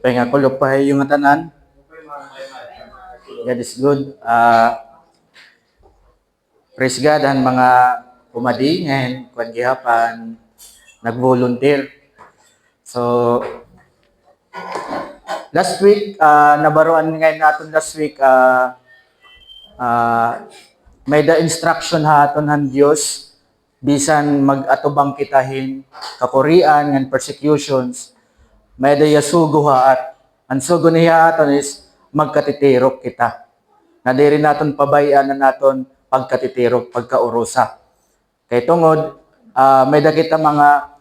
Pahinga ko lupay yung tanan. God is good. Praise God ang mga pumadingen, kuan gihapan, nag-volunteer. So, last week, nabaruan ngayon natin last week, may the instruction haton han Dios bisan mag-atubang kitahin kakurian and persecutions, may da yasugo ha at ang sugo niya aton is magkatitirok kita. Na di rin naton pabayaan na naton pagkatitirok, pagkaurusa. Kay tungod, may da kita mga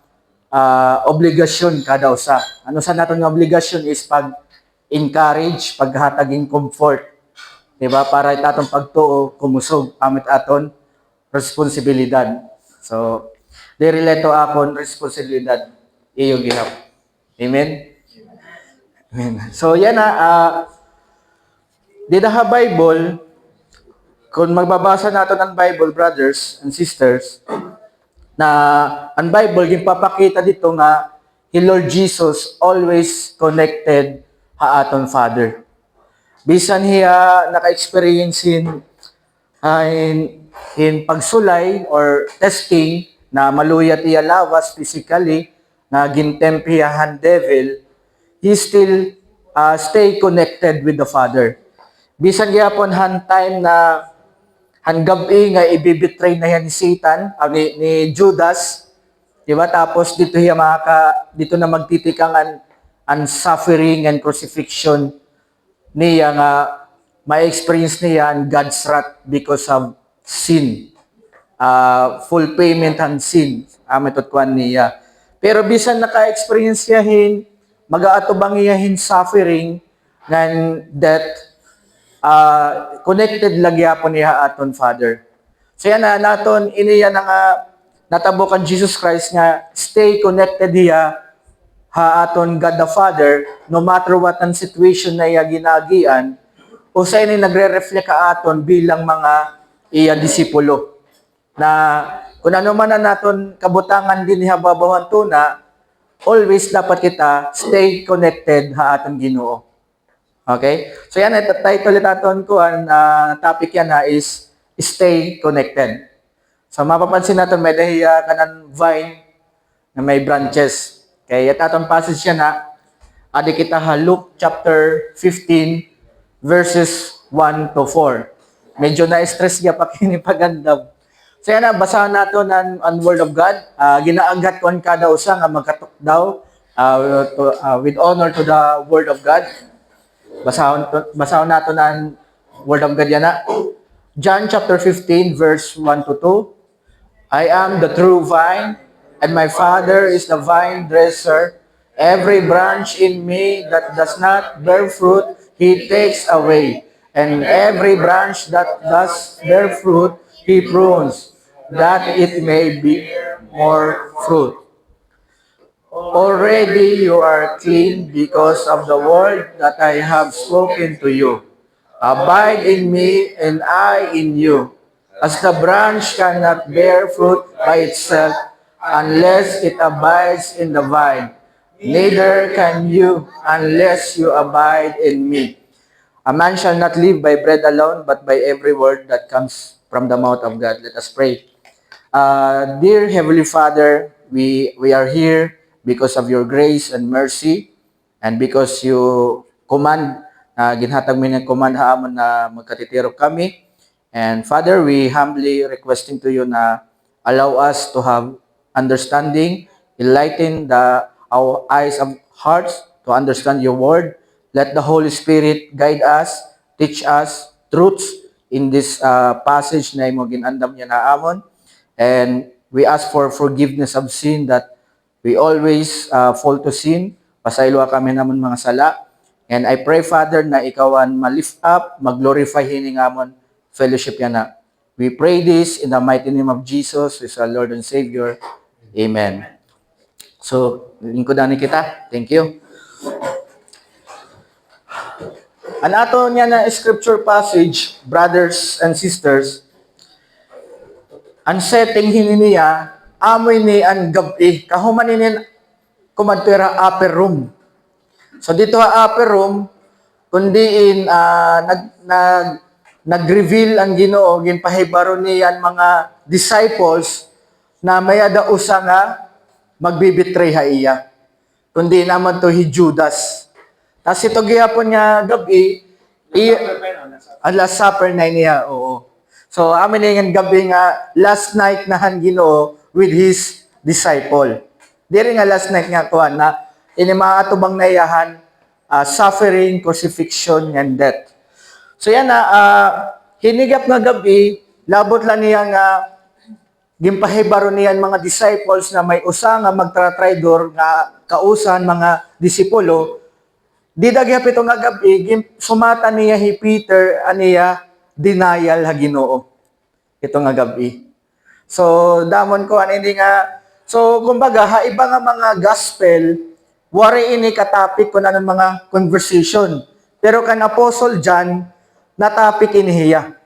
obligasyon kada usa. Ano sa naton nga obligasyon is pag-encourage, paghataging comfort. Diba? Para itatong pagtuo, kumusog, amit aton responsibilidad. So, di relato akon responsibilidad iyo gihap. Amen? Amen. So, yan na, di na Bible, kung magbabasa natin ang Bible, brothers and sisters, na ang Bible, yung papakita dito nga, si Lord Jesus always connected ha aton Father. Bisan hiya naka-experience in pagsulay or testing na maluyat iya lawas physically, na gintempt hiya han devil, he still stay connected with the Father. Bisan gyapon han time na han gabi nga ibibitray na yan ni Satan, ni Judas, di ba? Tapos dito dito na magtitikang ang suffering and crucifixion niya nga ma-experience niya ang God's wrath because of sin. Full payment ang sin. Ametotkuan niya. Pero bisan naka-experience yahin, mag-aatubang yahin suffering ng death, connected lagyapon niya aton Father. So yan na naton, iniya na nga natabukan Jesus Christ nga stay connected niya ha aton God the Father, no matter what ang situation na iya ginagian, o sa ini nagre-reflect ka aton bilang mga iya disipulo. Na kung ano man na naton kabutangan din niya babawan tuna, always dapat kita stay connected ha aton Ginoo. Okay? So yan, ito title natin ko, ang topic yan is stay connected. So mapapansin natin may dahiya kanan vine na may branches. Kaya atong passage yan adi kita Luke chapter 15 verses 1 to 4. Medyo na-stress niya pa kinipagandam. So yan basahan natin ang Word of God. Ginaagat ko ang kada usa nga magkatok daw with honor to the Word of God. Basahon natin ang Word of God yan John chapter 15 verse 1 to 2. I am the true vine, and my Father is the vine dresser. Every branch in me that does not bear fruit, He takes away. And every branch that does bear fruit, He prunes, that it may bear more fruit. Already you are clean because of the word that I have spoken to you. Abide in me, and I in you. As the branch cannot bear fruit by itself unless it abides in the vine, neither can you unless you abide in me. A man shall not live by bread alone, but by every word that comes from the mouth of God. Let us pray. Dear Heavenly Father, we are here because of your grace and mercy, and because you command, ginhatag mo ng command haamon na magkatitiro kami. And Father, we humbly requesting to you na allow us to have understanding, enlighten our eyes of hearts to understand your word. Let the Holy Spirit guide us, teach us truths in this passage na imo ginandam niya na amon. And we ask for forgiveness of sin, that we always fall to sin. Pasaylo kami naman mga sala. And I pray, Father, na ikawan ma-lift up, mag-glorify hining amon fellowship yan na. We pray this in the mighty name of Jesus, who is our Lord and Savior. Amen. So, lingkodan ni kita. Thank you. Ang ato niya na scripture passage, brothers and sisters, ang setting niya, amoy ni ang gabi, kahuman ni kumadpera upper room. So dito sa upper room, kundi nag-reveal ang Ginoo, ginpahibaro niyan mga disciples na mayada usa nga magbibitray ha iya. Kundi naman to hi Judas. Tas ito gihapon nga gabi, last supper na niya, oo. So amin nga gabi nga last night na han Ginoo with his disciple. Diri nga last night nga kuan na ini mga atubang naiyahan, suffering, crucifixion, and death. So yan na, hinigap nga gabi, labot lang niya nga, gimpahibaro niyan mga disciples na may usa nga magtra-traidor nga kausan mga disipulo. Di dagyap ito nga gabi, sumata niya hi Peter, aniya, denial ha Ginoo. Ito nga gabi. So, damon ko, hindi nga, so, kumbaga, iba nga mga gospel, wari ini katapik ko na ng mga conversation. Pero kan Apostle John, natapik inihiya.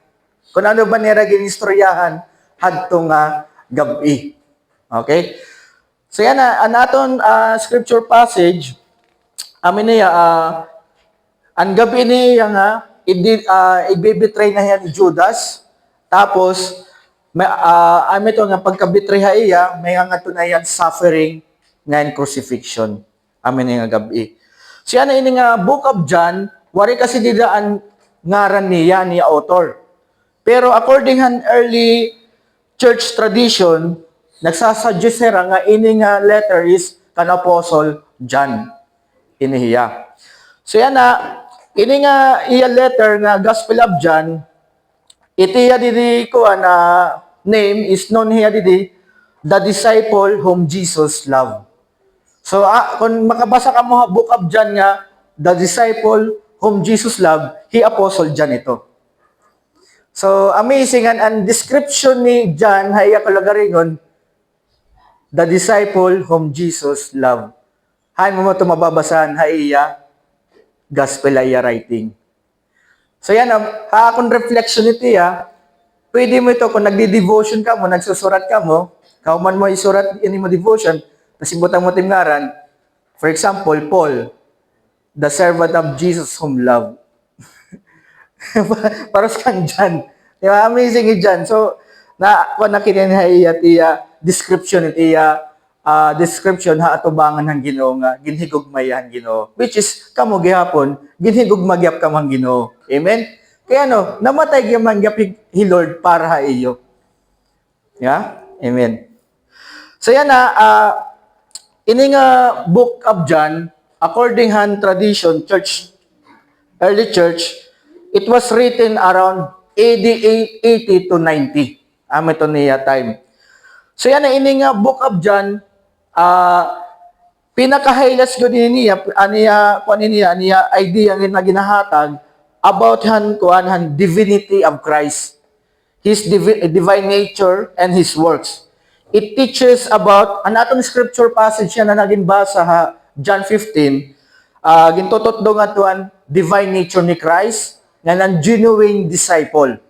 Kung ano ba nira ginistoryahan, hadto nga gabi. Okay? So yan na, anaton scripture passage, amin niya, ang gabi niya nga, ibibitray na yan ni Judas, tapos, amin ito nga pagkabitray ha iya, may nga ito na yan suffering ngayon crucifixion. Amin nga gabi. So yan ini nga Book of John, wari kasi didaan ngaran niya, ni author. Pero according han early church tradition, nagsasuggest nga ini nga letter is kan Apostle John. Inihiya. So yan na, ini nga iya letter nga Gospel of John, itiya didi ko na name is known here didi, the disciple whom Jesus loved. So, kung makabasa ka mo Book of John nga, the disciple whom Jesus loved, he Apostle John ito. So, amazing ang description ni John, haya kalagaringon, the disciple whom Jesus loved. Hay mo ito mababasahan, haya, gospel haya writing. So, yan, kung reflection ito, pwede mo ito, kung nagdi-devotion ka mo, nagsusurat ka mo, kauman mo isurat, ini mo devotion, nasibutan mo timngaran, for example, Paul, the servant of Jesus whom love. Paros kang dyan. Diba? Amazing dyan. So, nakininihay at iya description description ha atubangan ng Ginoo nga ginhigugmayan Ginoo, which is kamo gihapon ginhigugmagyap ka man Ginoo. Amen. Kaya namatay gyud man gyap hi Lord para ha iyo. Yeah? Amen. So yan na ini nga Book of John, according han tradition, early church, it was written around AD 80 to 90. Ito niya time. So yan na ini nga Book of John, pinaka-highlights ko niya idea nga ginahatag about han divinity of Christ, his divine nature and his works. It teaches about, atong scripture passage na naging basa ha, John 15, gintutot do nga tuan, divine nature ni Christ, nga ng genuine disciple.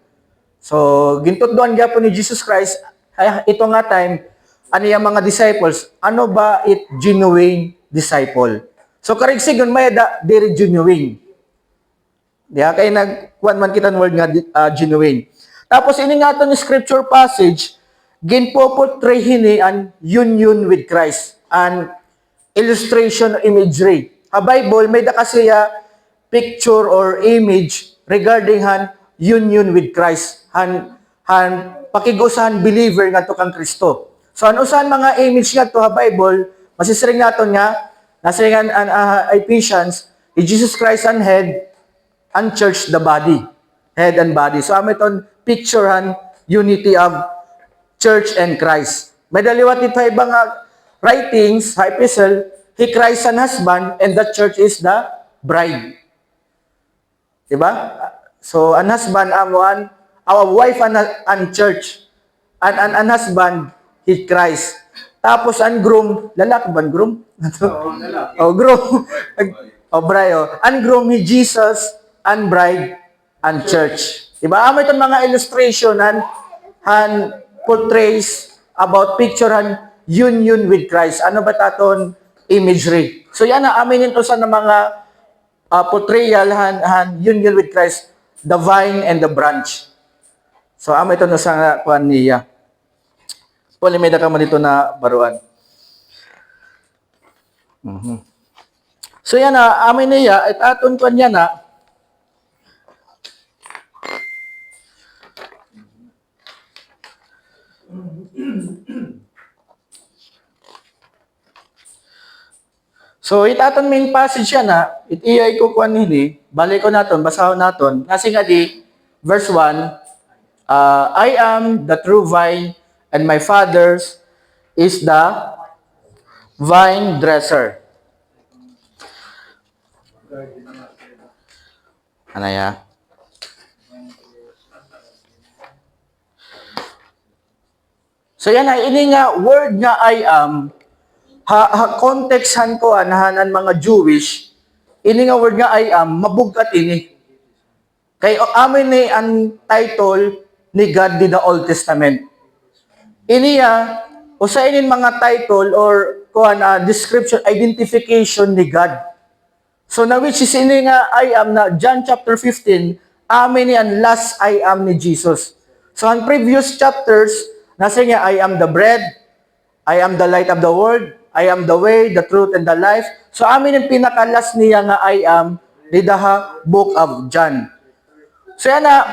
So, gintutot doon nga po ni Jesus Christ, ito nga time, ano yung mga disciples, ano ba it genuine disciple? So, karigsigon, may diri genuine. Diya, kaya nagkuhan man kita ng word nga genuine. Tapos, ini nga ito ni scripture passage, ginpoportray hini an union with Christ, an illustration imagery. Ha Bible may da kasi picture or image regarding han union with Christ, han pakigusahan believer ngadto kang Kristo. So ano saan mga image ngadto ha Bible, masisiring naton nga nasiringan an Ephesians, Jesus Christ an head, and church the body, head and body. So amiton picture han unity of church and Christ. May daliwat ito ibang writings, epistle, he Christ an husband and the church is the bride. Diba? So, an husband, our wife and church. An husband, he Christ. Tapos, an groom, lalaki ba groom? Groom. Bride. An groom, he Jesus, an bride, and church. Diba? Amo itong mga illustration, portrays about picture union with Christ. Ano ba taton imagery. So yan na aminin to sa mga portrayal han union with Christ, the vine and the branch. So amo ito na sa kuan niya. Polimeda ka man dito na baruan. So yan na amin niya at aton kuan niya na so, itaton main passage yan na, itiyay ko kuan nili, balik ko naton, basahon naton, kasi nga di, verse 1, I am the true vine, and my father's is the vine dresser. Ano ya? So yan na, ini nga, word nga I am, context han ko hanan mga Jewish, ini nga word nga I am, mabugat ini. Kay amin ni ang title ni God di the Old Testament. Ini usa inin mga title or kuan description, identification ni God. So na which is ini nga I am na John chapter 15, amin ni ang last I am ni Jesus. So ang previous chapters, nasa nga I am the bread, I am the light of the world, I am the way, the truth, and the life. So amin yung pinakalas niya nga I am di the book of John. So yan na,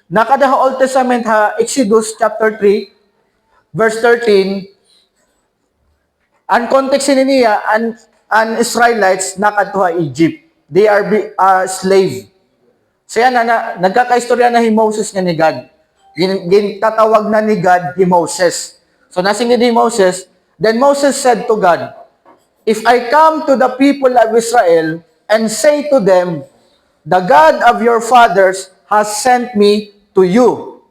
nakadaha Old Testament Exodus chapter 3, verse 13, ang context niya, ang Israelites nakadtuha Egypt. They are slave. So yan na, nagkakaistorya na si Moses nga ni God. Gintatawag na ni God si Moses. So nasing ni Moses, then Moses said to God, if I come to the people of Israel and say to them, the God of your fathers has sent me to you.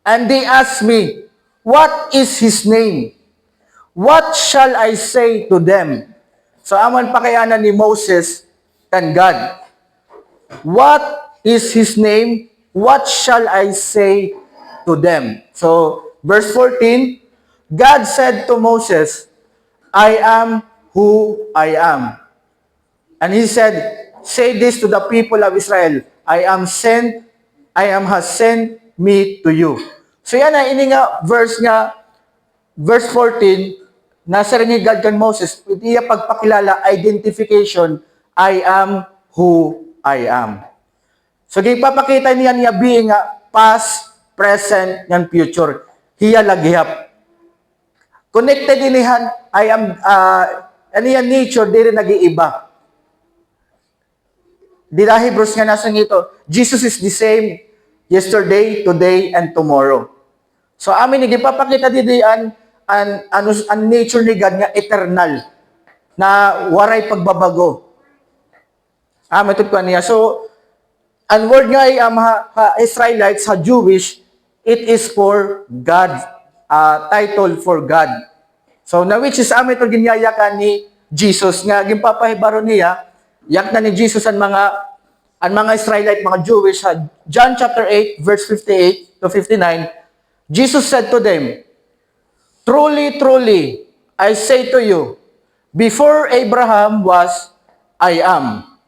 And they ask me, what is his name? What shall I say to them? So aman pakayanan ni Moses and God. What is his name? What shall I say to them? So verse 14, God said to Moses, I am who I am. And he said, say this to the people of Israel, I am has sent me to you. So yan na, ini nga, verse 14, nasa rin ni God kan Moses, iya pagpakilala, identification, I am who I am. So gipapakita niya being past, present, and future. Hiya laghihap. Connected inihan, I am, aniyan nature, di rin nag-iiba. Di na Hebrews nga nasa ngito, Jesus is the same yesterday, today, and tomorrow. So amin, ipapakita din ang nature ni God nga eternal, na waray pagbabago. Amin ito niya. So, ang word nga ay Israelites, Jewish, it is for God. Title for God. So, na which is amin ito ginyayakan ni Jesus, nga gimpapahibaro niya, yak na ni Jesus ang mga Israelite, mga Jewish, John chapter 8, verse 58 to 59, Jesus said to them, truly, truly, I say to you, before Abraham was, I am.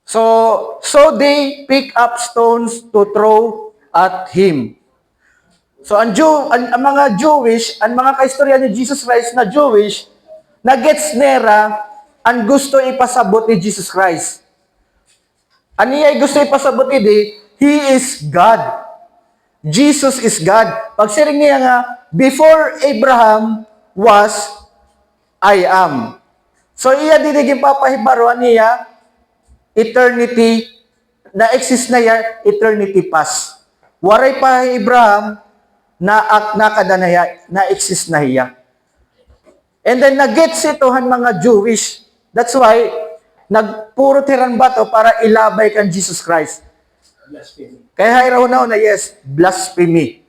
So they pick up stones to throw at him. So ang mga Jewish, ang mga kaistorya ni Jesus Christ na Jewish, na gets nera ang gusto ipasabot ni Jesus Christ. Ano niya gusto ipasabot ni He is God. Jesus is God. Pag siring niya nga, before Abraham was, I am. So iya diniging papahibaruan niya, eternity, na exist na yan, eternity past. Waray pa Abraham, na exist na hiya. And then nag-gets itohan mga Jewish. That's why nagpuro tiran bato para ilabay kan Jesus Christ. Blasphemy. Kaya raw na yes, blasphemy.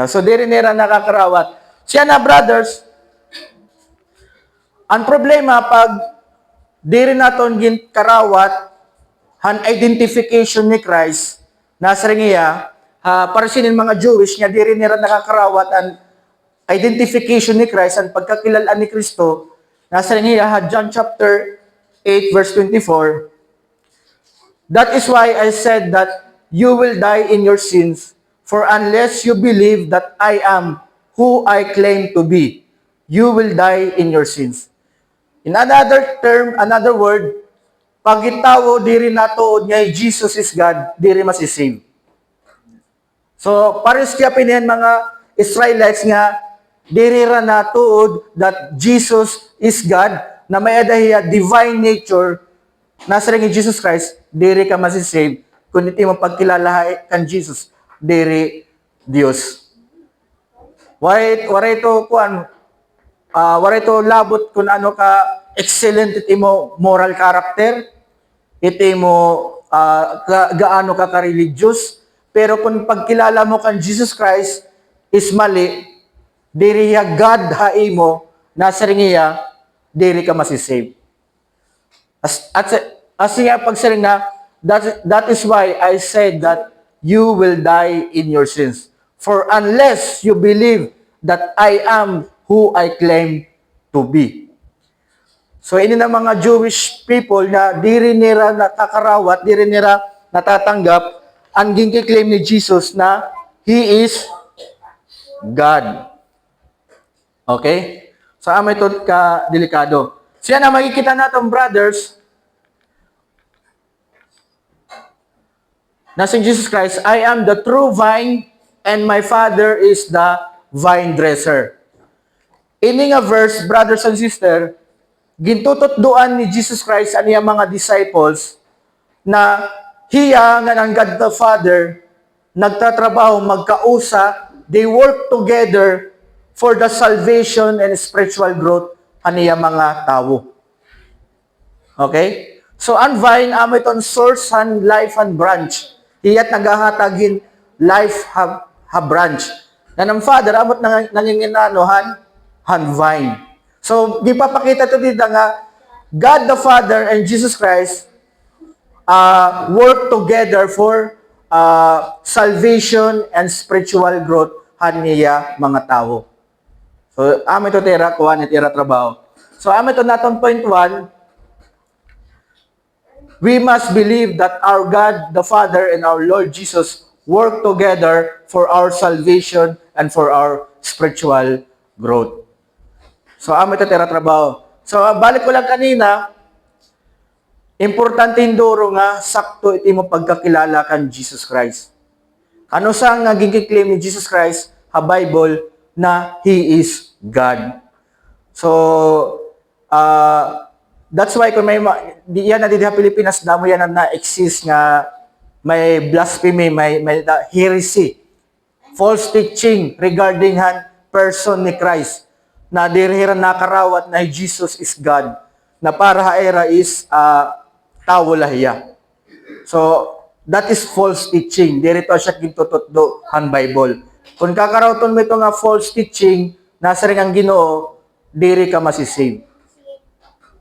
So diri nira nakakarawat. Siya na brothers, ang problema pag diri naton gin karawat han identification ni Christ nasa ringiya para sinin mga Jewish nga diri nira nakakarawat identification ni Christ, ang pagkakilalaan ni Kristo, nasa rin niya, John chapter 8, verse 24, that is why I said that you will die in your sins, for unless you believe that I am who I claim to be, you will die in your sins. In another term, another word, pag itawo, diri natuod nga Jesus is God, diri masisave. So, pares kaya pinihan mga Israelites nga, diri ra natuod that Jesus is God, na may adahiya divine nature, nasa rin Jesus Christ, diri ka masisave, kung iti mo pagkilala kan Jesus, diri Dios. Waray ito, waray ito labot kung ano ka excellent iti mo moral character, iti mo gaano ka ka-religious, pero kung pagkilala mo kan Jesus Christ is mali, diri ya God hai mo, nasa ringiya, diri ka masisave. As nga pagsaring na, that is why I said that you will die in your sins. For unless you believe that I am who I claim to be. So, ini na mga Jewish people na diri nila natakarawat, diri nila natatanggap, ang gingki-claim ni Jesus na He is God. Okay? So, amay ito ka-delikado. So, yan na makikita natin, brothers, na si Jesus Christ, I am the true vine, and my Father is the vine dresser. Ini nga verse, brothers and sisters, gintututduan ni Jesus Christ ang iyang mga disciples na hiya nga ng God the Father nagtatrabaho, magkausa, they work together for the salvation and spiritual growth ang iyang mga tao. Okay? So, ang vine, amo itong source, and life, and branch. Iyat nagahatagin life ha branch. Na ng Father, amot nanginginanohan, han vine. So, gipapakita ito dito nga, God the Father and Jesus Christ work together for salvation and spiritual growth han niya mga tao. So, amo ito tira, kuha ni tira trabaho. So, amo ito natin point 1, we must believe that our God, the Father, and our Lord Jesus work together for our salvation and for our spiritual growth. So, amo ito tira trabaho. So, balik ko lang kanina, importante hinduro nga, sakto iti mo pagkakilala kan Jesus Christ. Ano sa nga gingkiklaim ni Jesus Christ, ha Bible, na He is God. So, that's why kung may yan na dito sa Pilipinas, damo yan na exist nga may blasphemy, may heresy, false teaching regarding han person ni Christ na dirihiran nakarawat na Jesus is God, na para haera is tao lahiya. So, that is false teaching. Dirito siya gintututdo han Bible. Kung kakarawton mo ito nga false teaching, nasa rin ang Ginoo, diri ka masisave.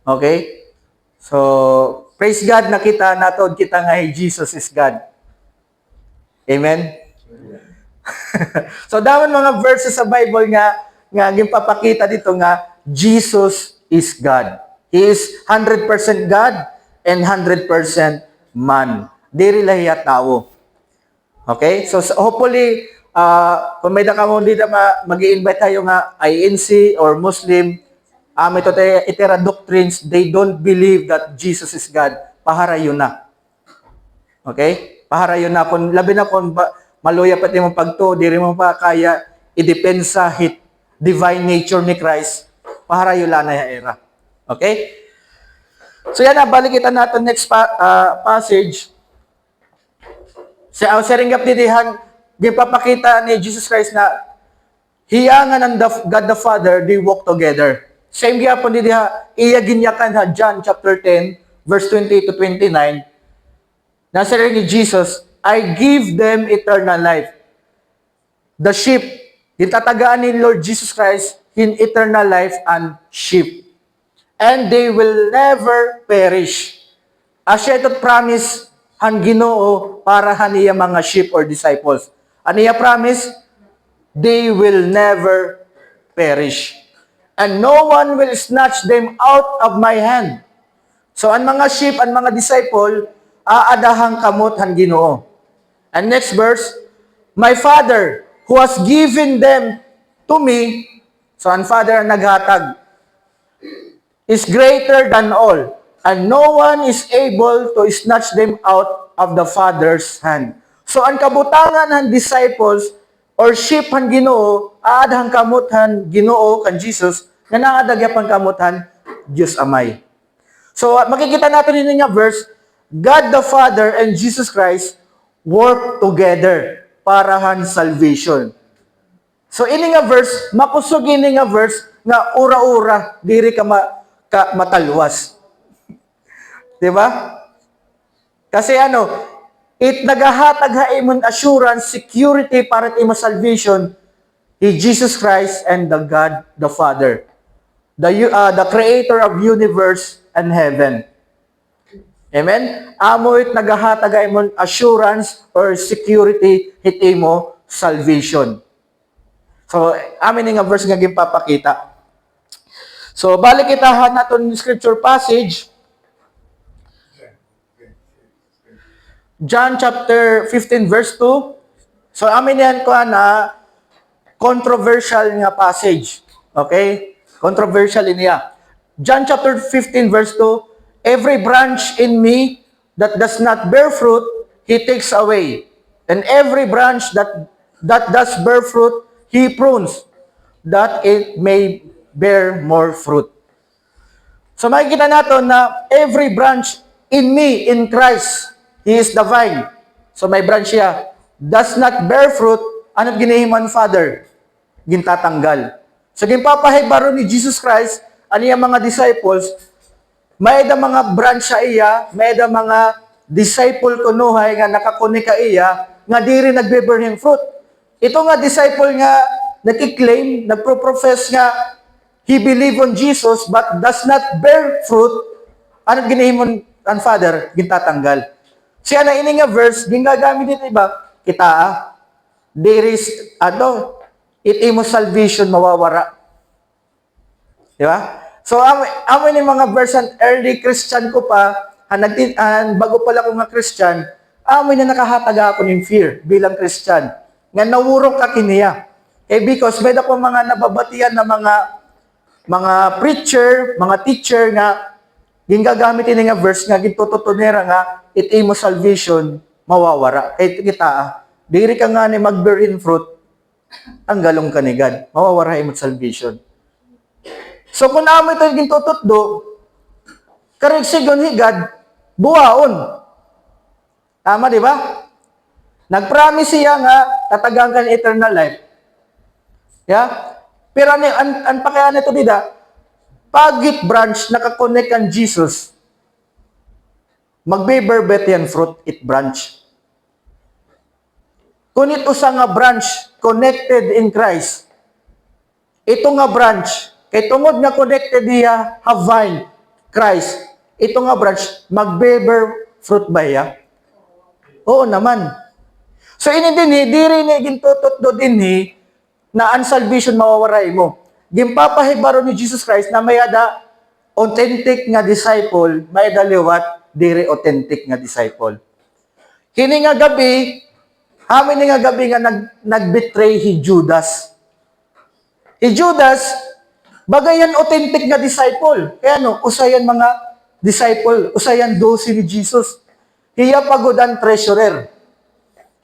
Okay? So, praise God, nakita natod kita nga Jesus is God. Amen? So, dawan mga verses sa Bible nga gimpapakita dito nga Jesus is God. He is 100% God and 100% man. Diri lahiya tao. Okay? So, hopefully, kung may nakamo dito mag-i-invite tayo nga INC or Muslim, ito itera doctrines, they don't believe that Jesus is God. Paharayo na. Okay? Paharayo na. Kung labi na kung maluya pati mong pagto, diri mo pa kaya idepensa hit divine nature ni Christ, paharayo lang na yung era. Okay? So yan na, balik kita natin next passage. Sa ringgap didihan, gipapakita ni Jesus Christ na hiyangan ng God the Father, they walk together. Same gyapon didiha, iyaginyakan ha, John chapter 10, verse 20 to 29, nasa rin ni Jesus, I give them eternal life. The sheep, itatagaan ni Lord Jesus Christ in eternal life and sheep. And they will never perish. Asya ito't promise han Ginoo para haniya mga sheep or disciples. Aniya promise? They will never perish. And no one will snatch them out of my hand. So, ang mga sheep, ang mga disciple, aadahang kamot han Ginoo. And next verse, my Father, who has given them to me, so ang Father ang naghatag, is greater than all, and no one is able to snatch them out of the Father's hand. So, ang kabutangan ng disciples, or sheep han Ginoo, aadahang kamot han Ginoo, kan Jesus, nga naadagya pang kamot han Diyos Amay. So, makikita natin yun nga verse, God the Father and Jesus Christ work together para han salvation. So, ini nga verse, makusog ini nga verse, nga ura-ura, diri ka matalwas. Diba? Kasi it nagahatag haimon assurance, security para imo salvation, Jesus Christ and the God the Father. The creator of universe and heaven. Amen? Amo it nagahatag haimon assurance or security hit imo salvation. So, amin nga verse nga ginpapakita. So, balik itahan natin yung scripture passage. John chapter 15 verse 2. So, amin yan ko na controversial nga passage. Okay? Controversial niya. John chapter 15 verse 2. Every branch in me that does not bear fruit, He takes away. And every branch that does bear fruit, He prunes, that it may bear more fruit. So makikita natin na every branch in me, in Christ, He is the vine. So may branch siya, does not bear fruit, ano't ginahiman Father? Gintatanggal. So ginpapahibaro ni Jesus Christ, ano yung mga disciples, may da mga branch sa iya, may da mga disciple kunuhay nga nakakunika iya, nga diri nagbe-bear him fruit. Ito nga disciple nga nakiklaim, nagpro-profess nga he believe on Jesus but does not bear fruit, ano ginahimon ang Father? Gintatanggal. Siya na ini nga verse, ginagamit dito iba, kita there is, it imo salvation mawawara. Di ba? So, amin yung mga verse ang early Christian ko pa, bago pala ko nga Christian, amin na nakahataga ako ng fear bilang Christian. Nga nawurok ka kiniya. Because may ako mga nababatian na mga preacher, mga teacher nga ginagamit ini nga verse nga gintututunera nga it imo salvation mawawara. Kita diri ka nga ni mag-bear in fruit ang galong ka ni God. Mawawara imo salvation. So kung amo ito gintututdo karigsigon ni God buhaon. Tama di ba? Nag-promise siya nga tatagang kan eternal life. Yeah? Pero ang pakihan nito dida, pagit branch nakakonect ang Jesus, magbe-bear yan fruit, it branch. Kung ito sa nga branch, connected in Christ, ito nga branch, kay tungod nga connected niya, have vine, Christ, ito nga branch, magbe-bear fruit ba ya? Oo naman. So, ini din diri ni gintututdo din na ang salvation mawawaray mo. Gimpapahibaro ni Jesus Christ na may ada authentic nga disciple, may ada liwat, diri authentic nga disciple. Kini nga gabi, amin nga gabi nga nag-betray si Judas. Si Judas, bagayan authentic nga disciple. Kaya usayan mga disciple, usayan 12 ni Jesus. Hiya pagodan treasurer.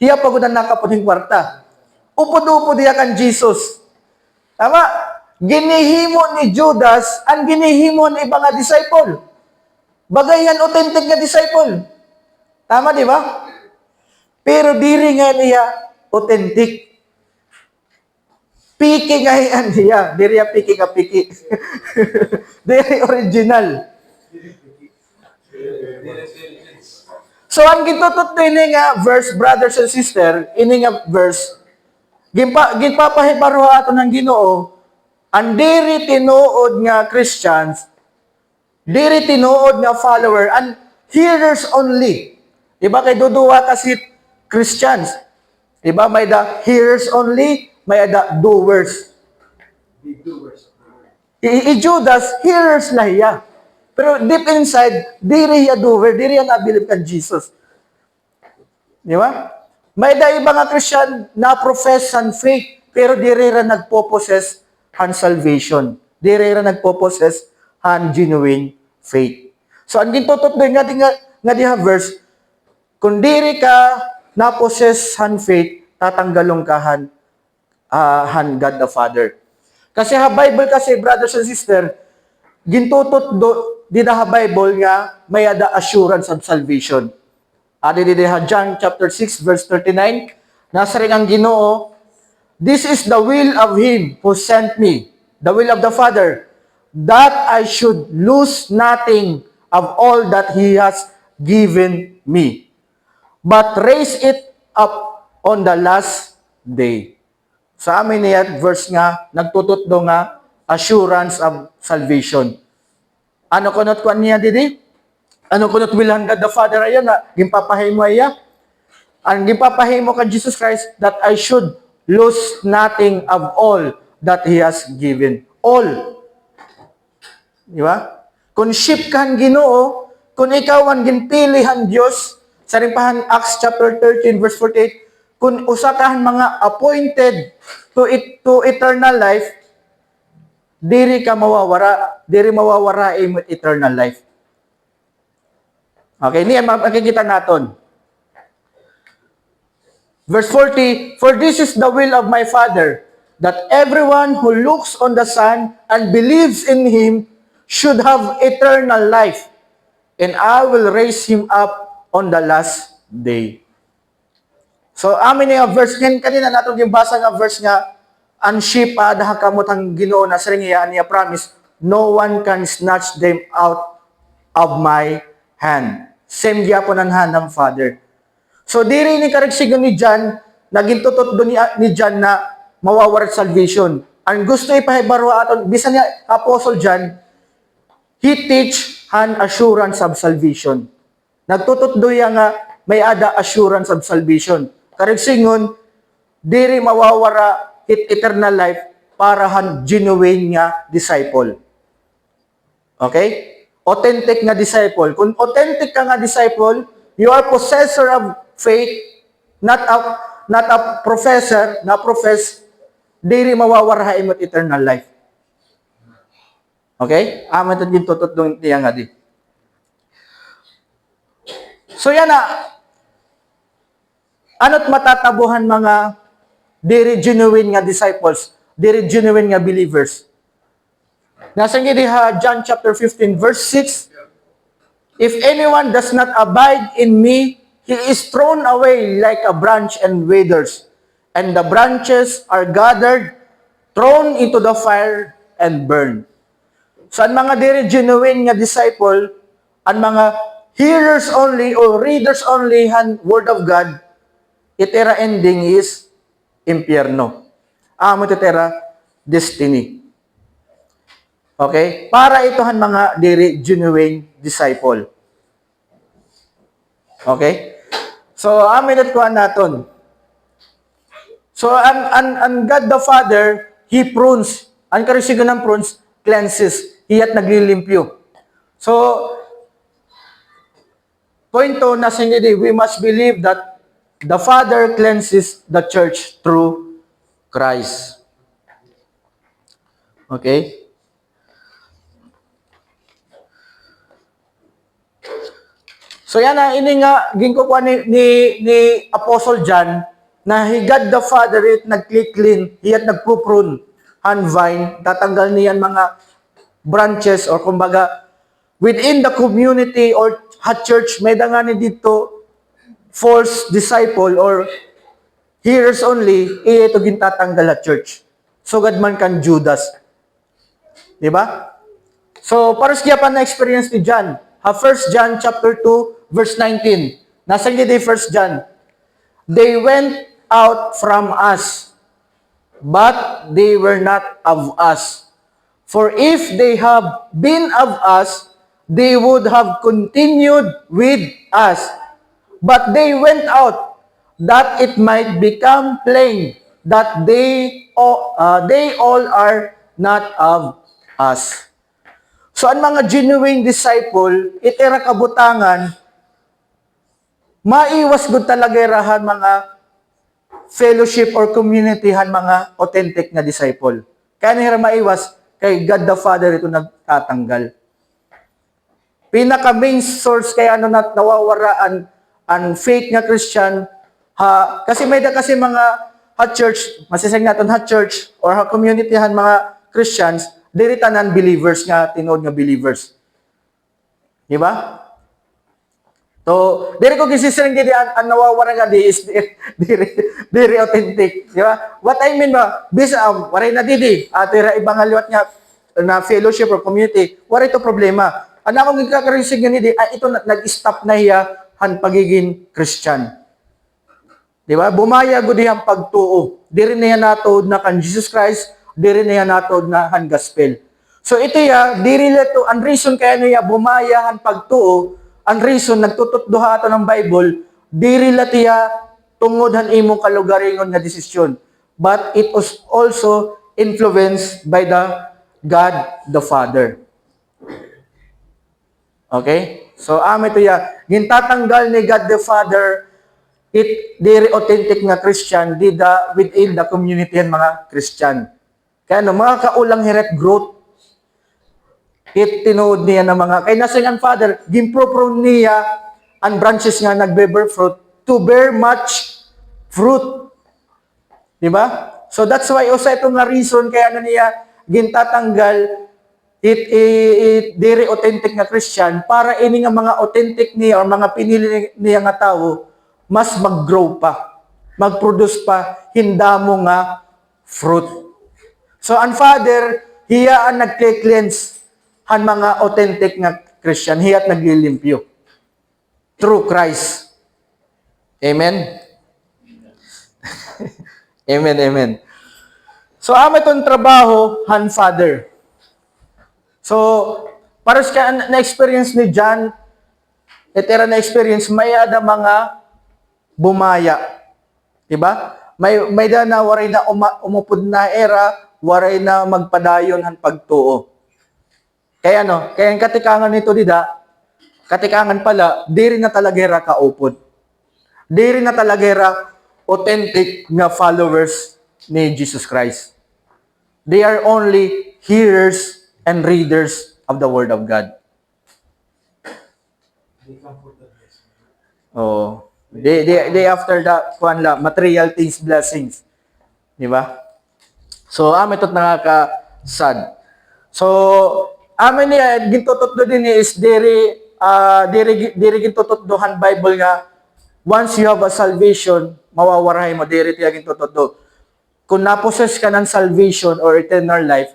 Hiya pagodan nakapuning kwarta. Upod-upod diya kan Jesus. Tama? Ginihimo ni Judas ang ginihimo ni ibang disciple. Bagayan authentic nga disciple. Tama, di ba? Pero diri nga niya authentic. Piki nga yan niya. Diri ya piki ka piki. Diri original. So, ang gitutot ini nga verse, brothers and sisters, ini nga verse, ginpapahibaro ato ng Ginoo, ang diri tinuod nga Christians, diri tinuod nga follower, and hearers only. Diba kay duduwa kasi Christians? Diba may the hearers only, may the doers. Judas, hearers na hiya. Pero deep inside, diri hiya doer, diri hiya nabilib kan Jesus. Di ba? May da iba nga Christian na profess ang faith, pero diri ra nagpo-possess han salvation. Diri ra nagpo-possess han genuine faith. So ang gintutot doon nga diha verse, kung diri ka na-possess han faith, tatanggalong ka han God the Father. Kasi ha Bible kasi, brothers and sisters, gintutot di ha Bible nga may ada assurance of salvation. Adi di ha John chapter 6 verse 39, nasa ring ang Ginoo, this is the will of Him who sent me, the will of the Father, that I should lose nothing of all that He has given me, but raise it up on the last day. Sa amin niya, verse nga, nagtututdo nga, assurance of salvation. Ano kunot kuan niya didi? Ano kunot wilhan God the Father ayan na, gimpapahimo iya? Ang gimpapahimo kan Jesus Christ, that I should lose nothing of all that He has given. All. Di ba? Kung ship kan Ginoo, kung ikaw ang ginpilihan Dios, sa rimpahan Acts chapter 13 verse 48, kung usa kahan mga appointed to eternal life, diri mawawara imong eternal life. Okay, niya makikita naton. Verse 40, for this is the will of my Father, that everyone who looks on the Son and believes in Him should have eternal life, and I will raise him up on the last day. So, amin na yung verse, kanina natin yung basa nga verse nga, ang sheep, daha kamot ang Ginoo na saringiya niya promise, no one can snatch them out of my hand. Same gyapon ang hand ng Father. So, diri ni karigsigon ni John, naging tutot doon ni John na mawawarat salvation. Ang gusto ipahibaro aton, bisan niya Apostle John, he teach an assurance of salvation. Nagtutot doya nga may ada assurance of salvation. Karigsingon, diri mawawara eternal life para han genuine nga disciple. Okay? Authentic nga disciple. Kung authentic ka nga disciple, you are possessor of faith, not a professor, na profess, diri mawawara imot eternal life. Okay? Aman ito din tutot doon niya nga di. So yan na, ano't matatabuhan mga diri genuine nga disciples, diri genuine nga believers. Nasa nga John chapter 15 verse 6, if anyone does not abide in me, he is thrown away like a branch and withers, and the branches are gathered, thrown into the fire, and burned. So, ang mga diri genuine nga disciple, ang mga hearers only or readers only han word of God, itera ending is impyerno. Amo itera destiny. Okay? Para ito han mga diri genuine disciple. Okay? So, amin at kuhan naton. So, ang God the Father, He prunes. Ang karisigan ng prunes, cleanses. Hiyat naglilimpyo. So, point to na sinidi, we must believe that the Father cleanses the church through Christ. Okay? So yan na, ini nga, ginkukuha ni Apostle John, na higad the Father, it nag-clean, hiyat nagpuprune, hand vine, tatanggal niyan mga branches, or kumbaga, within the community or church, may dangani dito, false disciple or hearers only, ito gintatanggal at church. So, God man kan Judas. Diba? So, paros kaya pa na-experience ni John. 1 John chapter 2, verse 19. Nasa hindi 1 John. They went out from us, but they were not of us. For if they have been of us, they would have continued with us. But they went out, that it might become plain that they all are not of us. So, ang mga genuine disciple, itira kabutangan, maiwas gud talaga irahan mga fellowship or community han mga authentic na disciple. Kaya nila maiwas, kay God the Father ito nagtatanggal. Pinaka main source kaya nawawaraan ang fake nga Christian, kasi may kasi mga church, masisig natin church or community han mga Christians, diri tanan believers nga tinod nga believers. Di ba? So, diri ko gisisering gidi ang nawawara nga di is diri authentic, di ba? What I mean ba, waray na didi, atira ibang liwat nga na fellowship or community, waray to problema. Ang akong gikakarisig nga nidi, ito nag-stop na hiya han pagiging Christian. Di ba? Bumaya gud dihang pagtuo. Diri niya natod na kan Jesus Christ, diri niya natod na han gospel. So ito ya, diri leto ang reason kaya niya bumaya han pagtuo, ang reason nagtututduha ato ng Bible, diri latiya tungod han imong kalugaringon nga desisyon. But it was also influenced by the God the Father. Okay? So ito ya, gintatanggal ni God the Father diri authentic nga Christian within the community and mga Christian. Kaya mga kaulang heret growth tinuod niya ng mga, kay nasing ang Father, gimproprone niya ang branches nga nagbe-bear fruit to bear much fruit. Diba? So that's why usa ito nga reason kaya niya gintatanggal diri authentic nga Christian para ini nga mga authentic niya or mga pinili niya nga tao mas mag-grow pa, mag-produce pa hindamo nga fruit. So ang Father, hiya ang nag-cleanse han mga authentic nga Christian, hiya't naglilimpyo. Through Christ. Amen? Amen, amen. So, itong trabaho, han Father. So, para sa na-experience ni John, etera na-experience, may ada mga bumaya. Diba? May da na waray na umupod na era, waray na magpadayon han pagtuo. Kaya kaya ang katikangan nito katikangan pala, diri na talagera kaupod. Diri na talagera authentic nga followers ni Jesus Christ. They are only hearers and readers of the Word of God. Oh, they after that material things, blessings. Di ba? So, ito't nakaka-sad. So, amin niya, gintututdo din is diri gintututdohan Bible nga, once you have a salvation, mawawarahay mo, diri tiya gintututdo. Kung naposes ka ng salvation or eternal life,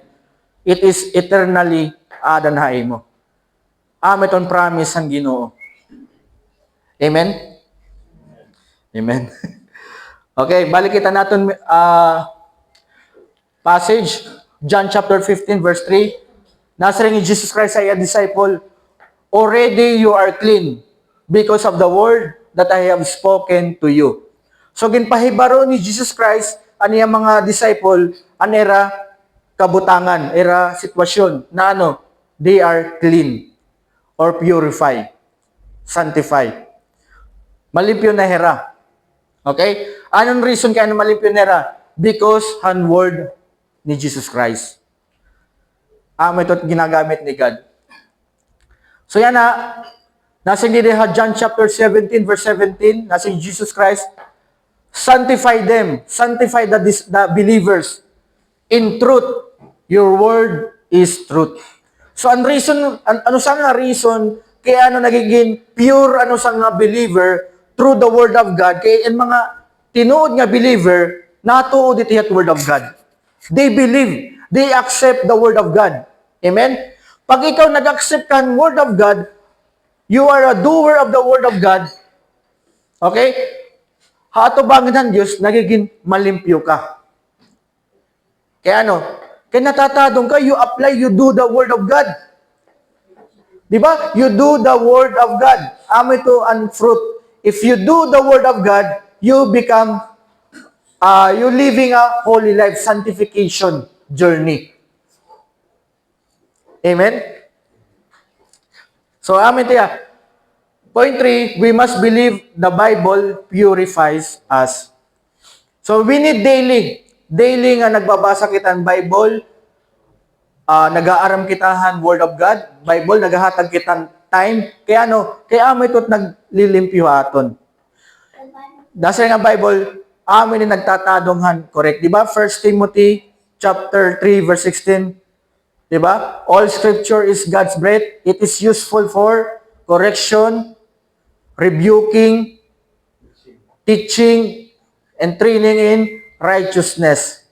it is eternally adanhay mo. Ito'n promise ang Ginoo. Amen? Amen. Okay, balik kita natin passage, John chapter 15 verse 3. Nasa rin ni Jesus Christ ay a disciple, already you are clean because of the word that I have spoken to you. So ginpahibaro ni Jesus Christ aniyang mga disciple an era kabutangan, era sitwasyon na they are clean or purified, sanctified. Malimpyo na hera. Okay? Anong reason kaya malimpyo na hera? Because han word ni Jesus Christ. Ito't ginagamit ni God. So yan nasing John chapter 17 verse 17, nasing Jesus Christ, sanctify them, sanctify the believers. In truth, your word is truth. So ang reason, ano sa nga reason, kaya nagiging pure sa nga believer through the word of God, kaya in mga tinuod nga believer, natuod iti at word of God. They believe, they accept the word of God. Amen? Pag ikaw nag-accept ka ng word of God, you are a doer of the word of God. Okay? Hatubangin ng Diyos, nagiging malimpyo ka. Kaya kaya natatadong ka, you apply, you do the word of God. Diba? You do the word of God. Ito ang fruit. If you do the word of God, you become, you living a holy life, sanctification journey. Amen? So, amin tiya. Point 3, we must believe the Bible purifies us. So, we need daily. Daily nga nagbabasa kita ng Bible, nag-aaram kitahan Word of God, Bible, naghahatag kita time. Kaya kaya amin ito't naglilimpyo aton. Dahil nga Bible, amin ni nagtatadonghan, correct? Di ba? 1 Timothy chapter 3, verse 16. Di ba? All scripture is God's breath. It is useful for correction, rebuking, teaching, and training in righteousness.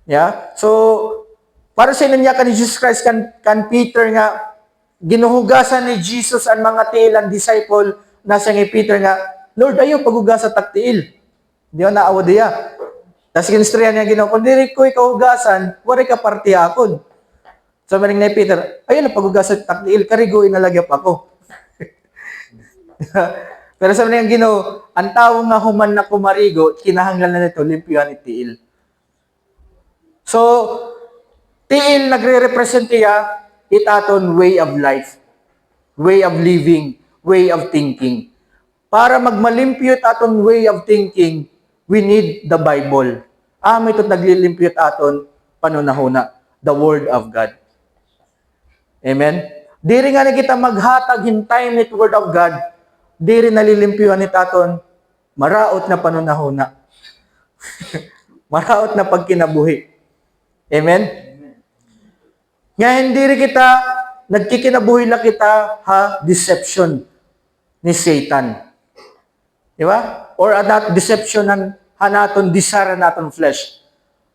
Yeah? So, para sa niya kan Jesus Christ, kan Peter nga, ginuhugasan ni Jesus ang mga tiilang disciple na siya ni Peter nga, Lord, ayaw paghugas sa taktiil. Di ba naawa diya? Tapos ginistorya niya ginawa, kung diri ko ikaw hugasan, wari ka parti akon. So, maring na Peter, ayaw na paghugas sa taktiil, karigo inalagyap ako. Pero sa mga Ginoo, ang tao nga human na kumarigo, kinahanglan na nito, limpyuhan itiil. So, tiil nagre-represent niya itaton way of life, way of living, way of thinking. Para magmalimpyot aton way of thinking, we need the Bible. Ito't naglilimpyot aton panunahuna, the Word of God. Amen? Diri nga na kita maghatag hintay nit Word of God, diri nalilimpyuhan ni taton, maraot na panunahuna. Maraot na pagkinabuhi. Amen? Ngayon, diri kita, nagkikinabuhi lang kita, deception ni Satan. Di ba? Or that deception ng hanaton, desire naton flesh.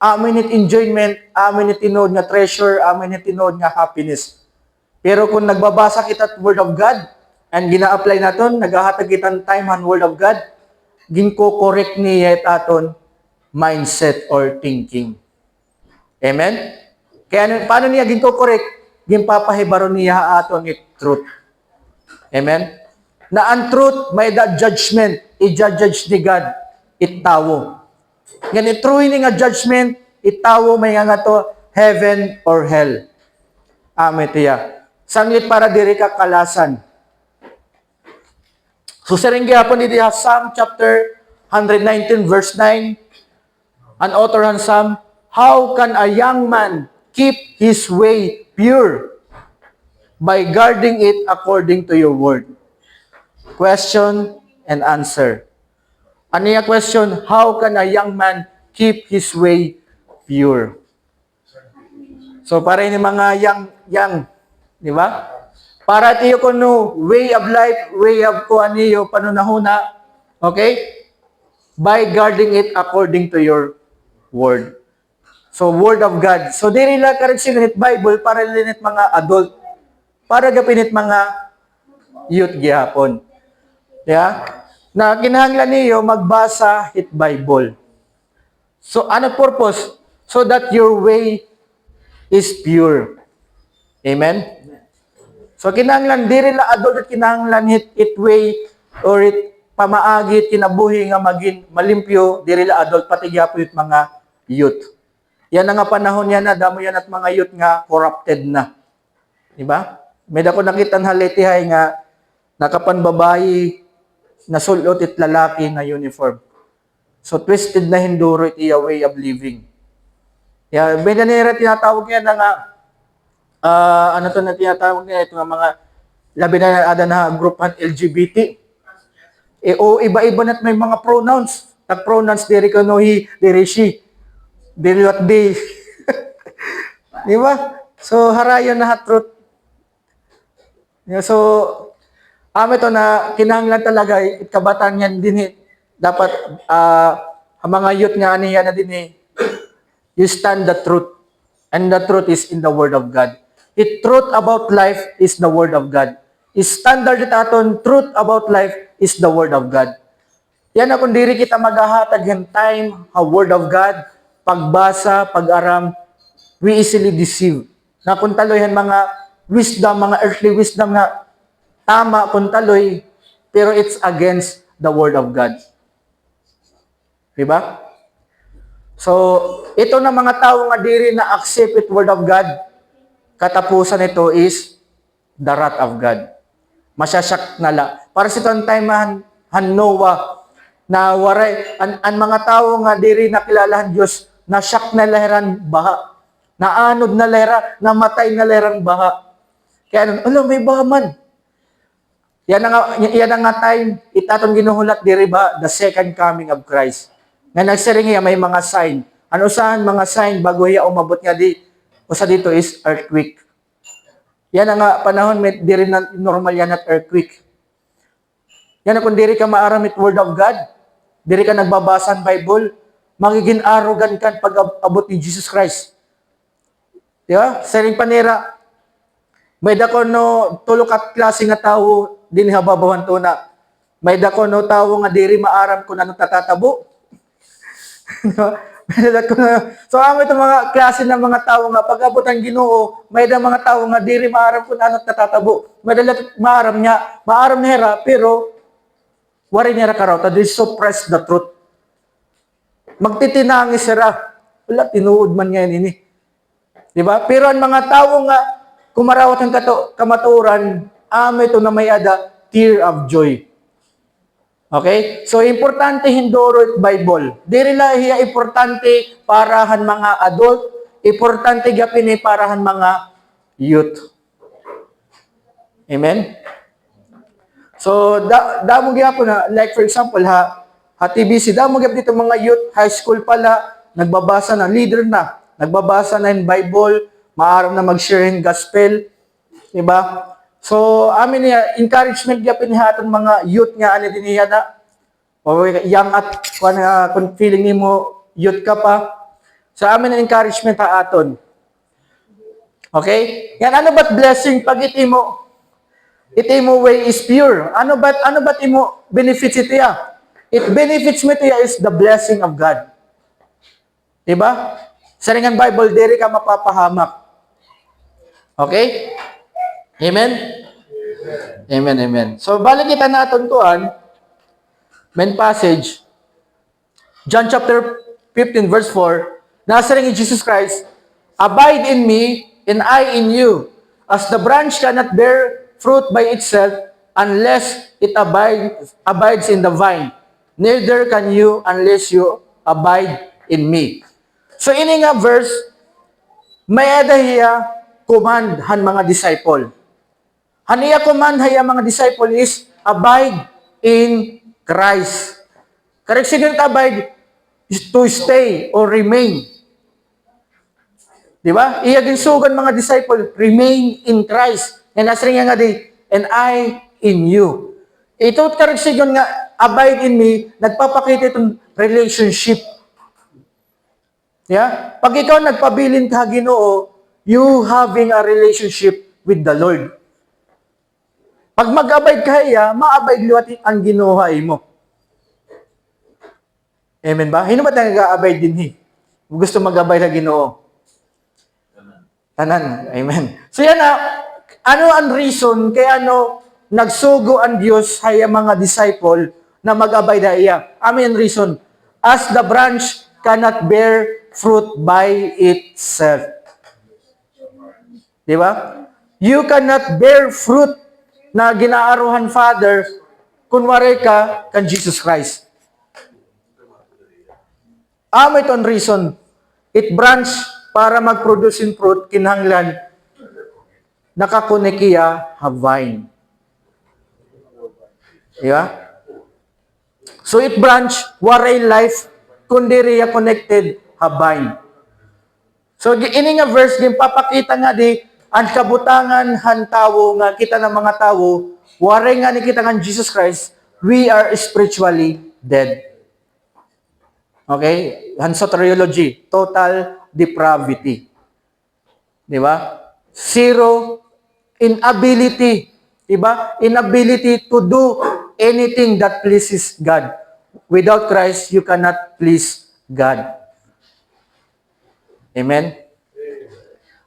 Amin it enjoyment, amin it tinod nga treasure, amin it tinod nga happiness. Pero kung nagbabasa kita at Word of God, and gina-apply naton, naghahatag kitang time on Word of God, ginko-correct niya aton mindset or thinking. Amen? Kaya paano niya ginko-correct? Ginpapahibaro niya aton it truth. Amen? Na ang truth, may that judgment, i-judge ni God, itawo. Yan, itruhin nga judgment, itawo may nga to, heaven or hell. Amen tiya. Sanglit para diri ka kalasan. So, sa rin gyapon ni Psalm chapter 119, verse 9, an author on Psalm, how can a young man keep his way pure? By guarding it according to your word. Question and answer. Ano yung question? How can a young man keep his way pure? So, para ini mga young, di ba? Para tiyo ko way of life, way of kuaniyo, panunahuna, okay? By guarding it according to your word. So, word of God. So, diri lang ka rin sinunit Bible para linit mga adult. Para gapinit mga youth gihapon. Yeah? Na kinahanglan niyo magbasa it Bible. So, ano purpose? So that your way is pure. Amen? So, kinahanglan, diri la adult at kinahanglan it way or it pamaagit, kinabuhi nga maging malimpyo, diri la adult, pati gyapon it mga youth. Yan nga panahon yan na, damo yan at mga youth nga corrupted na. Diba? May dako nakita halitihay nga nakapanbabayi, nasulot it lalaki na uniform. So, twisted na hinduro it iya way of living. Yeah, may nanira tinatawag niya na nga, ano to na tinatawag niya, ito nga mga, labi na ada na grupan LGBT. O iba-iba na't may mga pronouns. Nag-pronouns, diri ko no he, diri she. Diri what they. Di ba? So, harayon na truth. Yeah, so, to na kinahanglan talaga, kabataan yan din dapat, ang mga youth nga niya na din you stand the truth. And the truth is in the Word of God. The truth about life is the Word of God. Standard aton truth about life is the Word of God. Yan na kung diri kita maghahatag yung time, Word of God, pagbasa, pag-aram, we easily deceive. Na kung taloy mga wisdom, mga earthly wisdom nga tama kung taloy, pero it's against the Word of God. Diba? So, ito na mga tao nga diri na accept it Word of God, katapusan nito is the wrath of God. Masyasak na la. Para sa itong time han Noah, na waray, ang mga tao nga diri nakilalahan Diyos, na syak na leheran baha. Naanod na lehera, namatay na leherang baha. Kaya may baha man. Yan ang nga time, itaton ginuhulat diri ba, the second coming of Christ. Nga nagsiring iya, may mga sign. Ano saan mga sign bago iya umabot nga usa dito is earthquake. Yan ang nga panahon, diri na normal yan at earthquake. Yan kung diri ka maaramit word of God, diri ka nagbabasa ng Bible, magiging arrogant ka pag abot ni Jesus Christ. Di ba? Saring panira, may dako no tulo ka klase nga tawo din hababawan to na. May dako no tawo nga diri maaram kung ano tatatabo. So ang itong mga klase ng mga tao nga pag-abot ang Ginoo, may da mga tao nga diri maaram kung ano tatatabo. May dala maaram niya pero wari niya ka raw, they suppress the truth. Magtitinangis siya. Wala, tinuod man ngayon ini. Diba? Pero ang mga tao nga, kumarawat ng kamaturan, ito na may ada, tear of joy. Okay? So, importante hindoro Bible. Diri la hiya importante parahan mga adult, importante gapin parahan mga youth. Amen? So, damo gyapon na, like for example, TBC, damo gyapon dito mga youth, high school pala, nagbabasa na, leader na, nagbabasa na yung Bible, maaram na mag-share yung gospel, diba? So, amin niya, encouragement gyapon niya atong mga youth nga, ano din niya na, o young at, kung feeling ni mo, youth ka pa, sa amin ang encouragement aton. Okay? Yan, ano ba't blessing pag itimo way is pure. Ano ba't imo benefits ito ya? It benefits mo ito ya is the blessing of God. Diba? Sa ringan Bible, diri ka mapapahamak. Okay? Amen? Amen, amen. So, balik kita natin kuan, main passage, John chapter 15 verse 4, nasa rin Jesus Christ, abide in me, and I in you. As the branch cannot bear fruit by itself unless it abides in the vine. Neither can you unless you abide in me. So ini nga verse, may adahiya command han mga disciple. Haniya command haya mga disciple is abide in Christ. Correct siguro abide is to stay or remain. Di ba? Iya ginsugan mga disciple, remain in Christ. And as rin nga di, and I in you. Ito karagsigon nga, abide in me, nagpapakita itong relationship. Yeah? Pag ikaw nagpabilin ka, Ginoo, you having a relationship with the Lord. Pag mag-abide ka iya, ma-abide liwat ang Ginoo mo. Amen ba? Hino ba tayo nag-abide din hi? Gusto mag-abide na Ginoo? Tanan. Amen. So yan na, ano ang reason kaya nagsugo ang Diyos haya mga disciple na mag-abay na iya? Amen reason. As the branch cannot bear fruit by itself. Di ba? You cannot bear fruit na ginaaruhan Father kunwari ka kan Jesus Christ. Ito ang reason. It branch para mag-produce in fruit kinahanglan nakakonekiya ha vine. Yeah? So it branch, waray life, kundi riya connected ha vine. So ini nga verse din papakita nga di ang kabutangan han tawo nga kita ng mga tawo, waray nga ni kita ng Jesus Christ, we are spiritually dead. Okay? Han soteriology, total depravity. Di ba? Zero inability. Diba? Inability to do anything that pleases God. Without Christ, you cannot please God. Amen?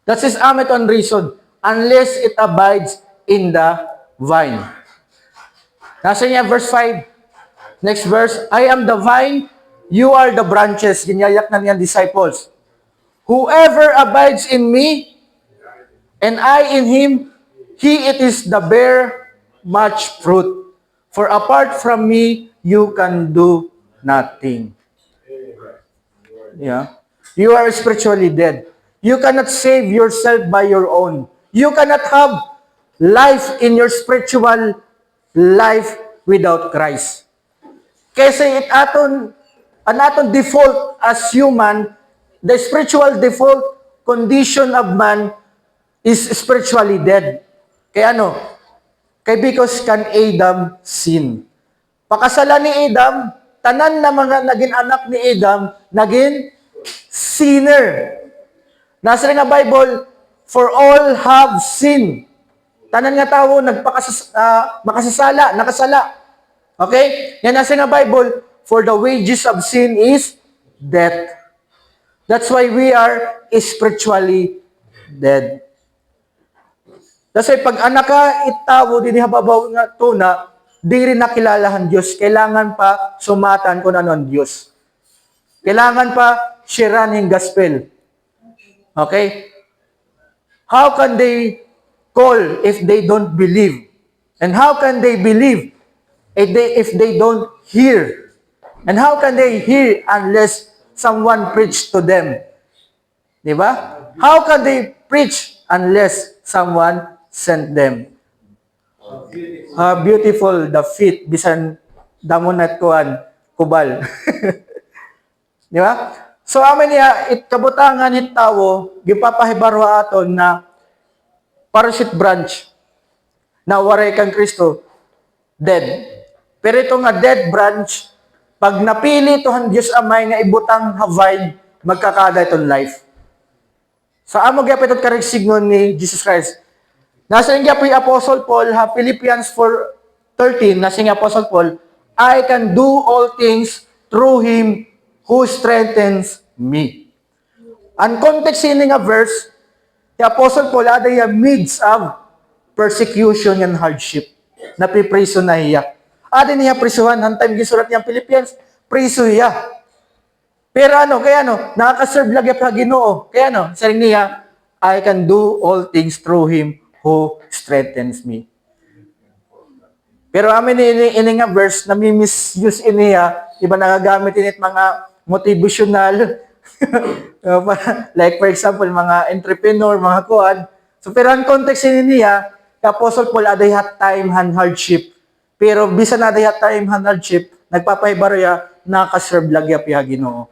That is on reason. Unless it abides in the vine. Nasa niya, verse 5. Next verse. I am the vine, you are the branches. Ginyayak na niya disciples. Whoever abides in me, And I in him, he it is the bear much fruit. For apart from me, you can do nothing. Yeah. You are spiritually dead. You cannot save yourself by your own. You cannot have life in your spiritual life without Christ. Kasi an aton default as human, the spiritual default condition of man is spiritually dead. Kaya ano? Kaya because can Adam sin? Pakasalan ni Adam, tanan na mga naging anak ni Adam, naging sinner. Nasa rin nga Bible, for all have sinned. Tanan nga tao, makasasala, nakasala. Okay? Yan nasa nga Bible, for the wages of sin is death. That's why we are spiritually dead. Kasi pag anak ka, itawo, din hababaw nga tuna, di rin nakilalahan Diyos. Kailangan pa sumatan kung ano ang Diyos. Kailangan pa sharean yung gospel. Okay? How can they call if they don't believe? And how can they believe if they don't hear? And how can they hear unless someone preach to them? Di ba? How can they preach unless someone sent them? Beautiful the feet, bisan damon at kuan, kubal. Di ba? So amin niya, kabutangan hit tawo, gipapahibaro aton na parachute branch na waray kang Kristo, dead. Pero ito nga dead branch, pag napili tohan Diyos Amay nga ibutang havay, magkakada itong life. Sa amo gyapon itong karigsignon ni Jesus Christ. Nasa yung gyapon yung Apostle Paul, Philippians 4:13, nasa yung Apostle Paul, I can do all things through Him who strengthens me. Ang context ini nga verse, the Apostle Paul ada yung midst of persecution and hardship. Napipriso na hiya. Ada niya prisuhan, hantay gisulat niyang Philippians, priso hiya. Pero kaya nakaka-serve lagi pa Ginoo. Kaya saring niya, I can do all things through Him who strengthens me. Pero amin ini nga verse, nami-misuse iniya, iba nagagamit init mga motivational, like for example, mga entrepreneur, mga kuan. So, pero ang context niya, Apostle Paul, aday hat time han hardship. Pero, bisan aday hat time han hardship, nagpapahibaro ya, nakaserve lagya piha Ginoo.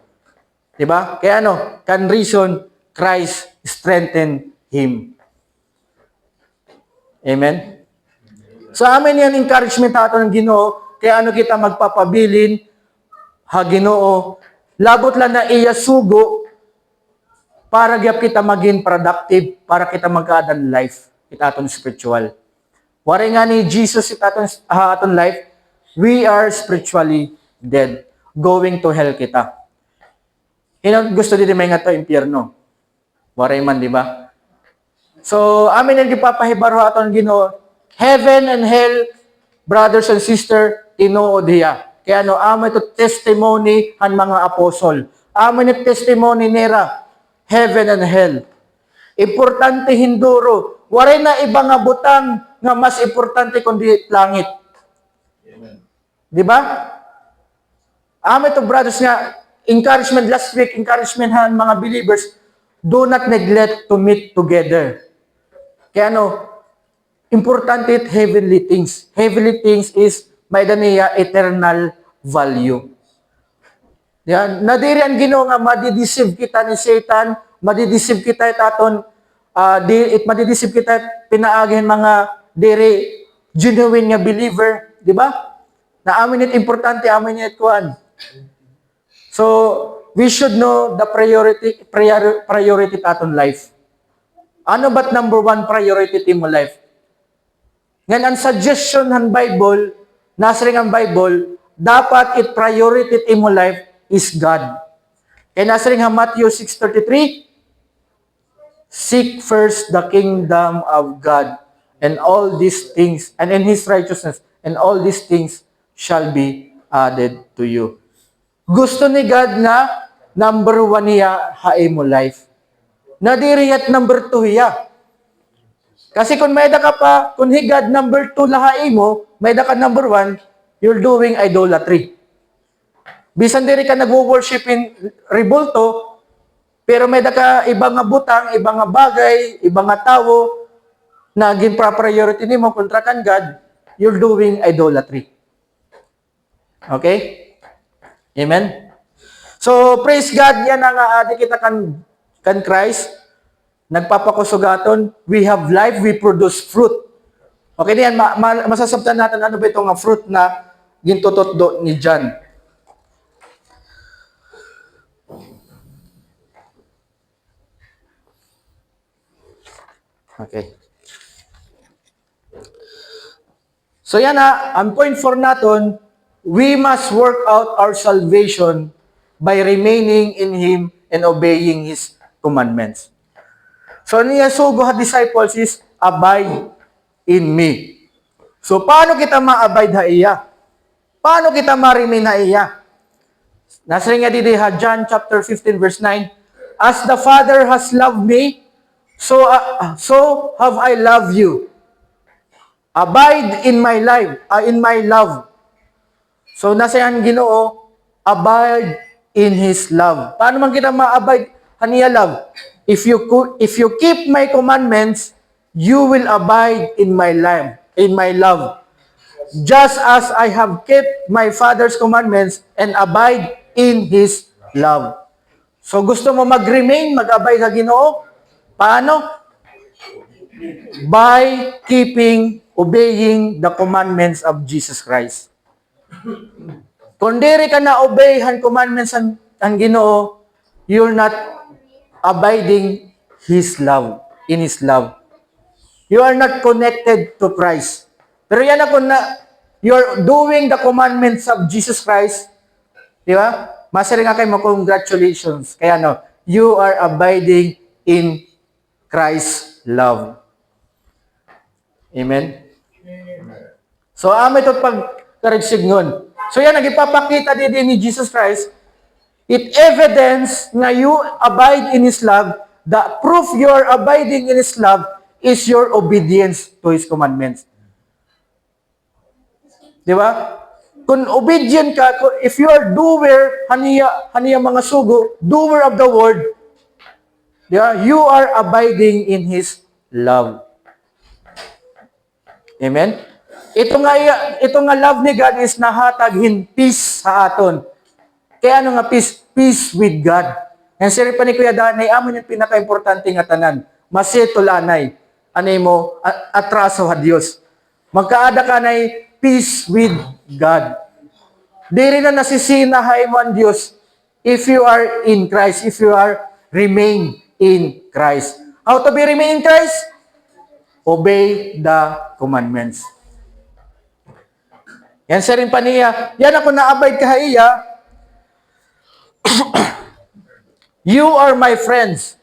Diba? Kaya can reason Christ strengthen him. Amen? So, amin yan encouragement ato ng Ginoo, kaya kita magpapabilin, ha Ginoo, labot lang na iya sugo para gyap kita maging productive, para kita magkaadan life, itaton spiritual. Wari nga ni Jesus aton life, we are spiritually dead, going to hell kita. Gusto din may nga to impyerno. Wari man, di ba? So, amin ang gipapahibaro aton Ginoo, heaven and hell, brothers and sisters, tinuod hiya. Kaya amo ito testimony han mga apostol. Amo ito testimony nila, heaven and hell. Importante hinduro. Waray na iba nga butang nga mas importante kundi langit. Amen. Di ba? Amo ito brothers nga, encouragement last week, encouragement han mga believers, do not neglect to meet together. Kaya importante it heavenly things. Heavenly things is may daniya eternal value. Yan. Nadiri ang Ginoo nga madideceive kita ni Satan, madideceive kita itaton, madideceive kita pinaagin mga diri genuine nga believer, di ba? Na amin it importante, amin it kuan. So, we should know the priority aton life. Ano ba't number one priority mo life? Ngayon, ang suggestion ng Bible, nasa rin ang Bible, dapat priority mo life is God. Kaya nasa rin ang Matthew 6:33, seek first the kingdom of God and all these things, and in His righteousness, and all these things shall be added to you. Gusto ni God na number one niya hae mo life. Nadiri at number two hiya. Kasi kung may da ka pa, kung higad number 2 lahain mo, may da ka number 1, you're doing idolatry. Bisan diri ka nagwo-worship in ribulto, pero may da ka ibang nga butang, ibang nga bagay, ibang nga tawo, na gin-priority nimo kontra kan God, you're doing idolatry. Okay? Amen? So, praise God, yan ang adi kita kan Christ. Nagpapakusugaton, we have life, we produce fruit. Okay, diyan, masasabtan natin ano ba itong fruit na gintutot do ni John. Okay. So yan ang point 4 natin, we must work out our salvation by remaining in Him and obeying His commandments. So niya sugo ha disciples is abide in me. So paano kita ma-abide ha iya? Paano kita ma-remain ha iya? Nasa nga didi ha John chapter 15 verse 9, as the Father has loved me, so have I loved you. Abide in my life, in my love. So nasa yan Ginoo, abide in His love. Paano man kita ma-abide haniya love? If you keep my commandments, you will abide in my life, in my love. Just as I have kept my Father's commandments and abide in His love. So gusto mo mag-remain, mag-abide sa Ginoo? Paano? By obeying the commandments of Jesus Christ. Kung diri ka na obey ang commandments ang Ginoo, you're not abiding His love, in His love. You are not connected to Christ. Pero yan ako na, you're doing the commandments of Jesus Christ, di ba? Masari nga kayo mo, congratulations. Kaya no, you are abiding in Christ's love. Amen? So, amin ito pag-karigsig nun. So, yan, nagipapakita din ni Jesus Christ, it evidence na you abide in His love, the proof you are abiding in His love is your obedience to His commandments. Di ba? Kung obedient ka, if you are doer, haniya mga sugo, doer of the word, di ba? You are abiding in His love. Amen? Ito nga love ni God is nahataghin peace sa aton. Kaya ano nga peace? Peace with God. Yan siri pa ni Kuya Danay, amon yung pinaka-importante nga tanan. Masitulanay. Anay mo, atraso ha Diyos. Magkaada ka na peace with God. Diri na nasisinahay mo ang Diyos if you are in Christ, if you are remain in Christ. How to be remain in Christ? Obey the commandments. Yan sa rin pa niya. Yan ako na-abide ka iya. You are my friends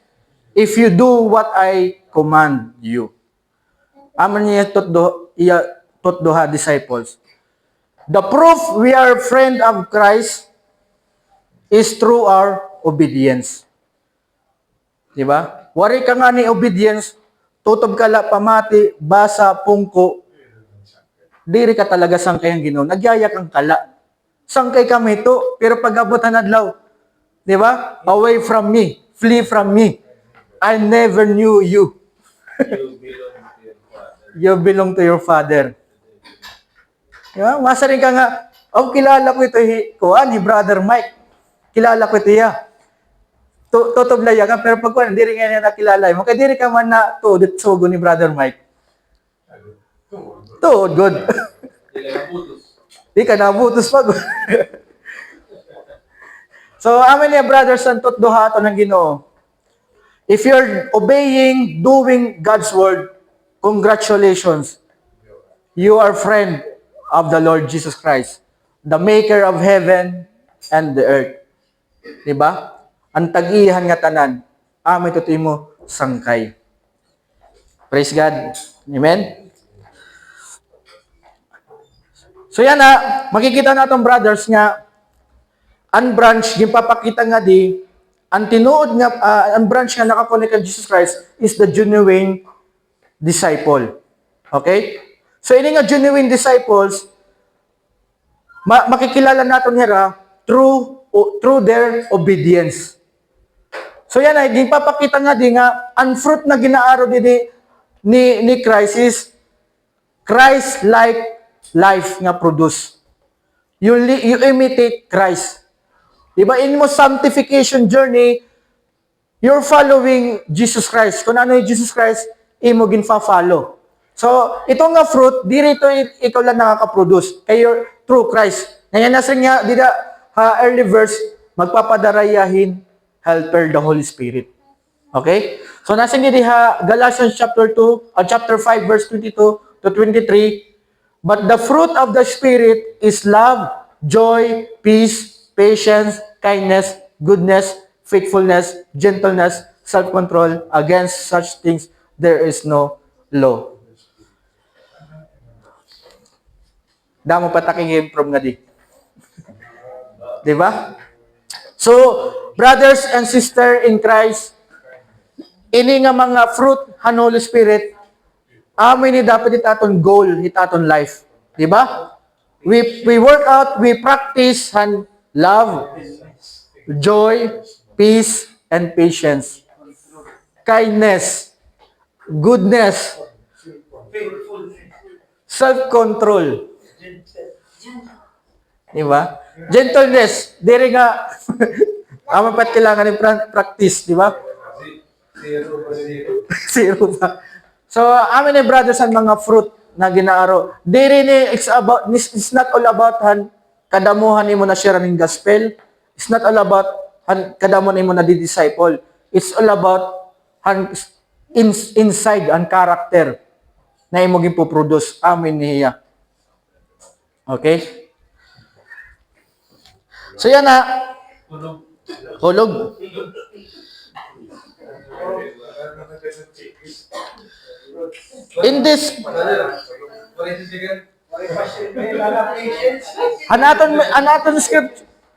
if you do what I command you. Aman niya tutdo ha disciples. The proof we are friend of Christ is through our obedience. Diba? Wari ka nga ni obedience, tutob ka la pamati, basa, pungko, diri ka talaga sangkay ang Ginoo. Nagyaya kang kala. Sangkay kami to, pero pag-abutan adlaw, di ba? Away from me, flee from me. I never knew you. You belong to your father. Di ba? Masa rin ka nga, kilala ko ito, ni Brother Mike. Kilala ko ito ya. Tutoblaya ka, pero pag hindi rin nga niya nakilala mo, kaya di rin ka man na tuodit sugo ni Brother Mike. Tuod, good. Di ka nabutos pa. So, amin niya, brothers, and tutduha ito ng Ginoo. If you're obeying, doing God's word, congratulations. You are friend of the Lord Jesus Christ, the maker of heaven and the earth. Diba? Ang tag-ihan nga tanan, amin tutoy mo, sangkay. Praise God. Amen? So yan makikita natin brothers nga, ang branch, yung papakita nga ang tinuod nga, ang branch nga nakakonek kay Jesus Christ is the disciple. Okay? So, ini nga genuine disciples, makikilala natin nila through their obedience. So yan ay gipapakita nga di nga ang fruit na ginaaro ni Christ is Christ-like life nga produce. You imitate Christ. Diba? In mo sanctification journey, you're following Jesus Christ. Kung ano yung Jesus Christ, imo ginfa-follow. So, ito nga fruit, di rito ikaw lang nakaka-produce. Kayo through Christ. Ngayon nasa nga, di early verse, magpapadarayahin, helper, the Holy Spirit. Okay? So, nasa nga diha, Galatians chapter 5, verse 22 to 23, but the fruit of the Spirit is love, joy, peace, patience, kindness, goodness, faithfulness, gentleness, self-control. Against such things, there is no law. Damo pataking from nga di. Diba? So, brothers and sisters in Christ, ini nga mga fruit han Holy Spirit, amin ni dapat itaton goal, itaton life. Diba? We work out, we practice han love, joy, peace, and patience. Kindness, goodness, self-control. Diba? Gentleness, diri nga apat kailangan ng practice, di ba? Zero ba? So, amin ni brothers ang mga fruit na ginaaro. Diri ni it's not all about kadamuhan nimo na share ning gospel. It's not all about kadamuhan nimo na di-disciple. It's all about inside ang character na imo gipo-produce. Amin niya. Okay? So yan na. Hulog. In this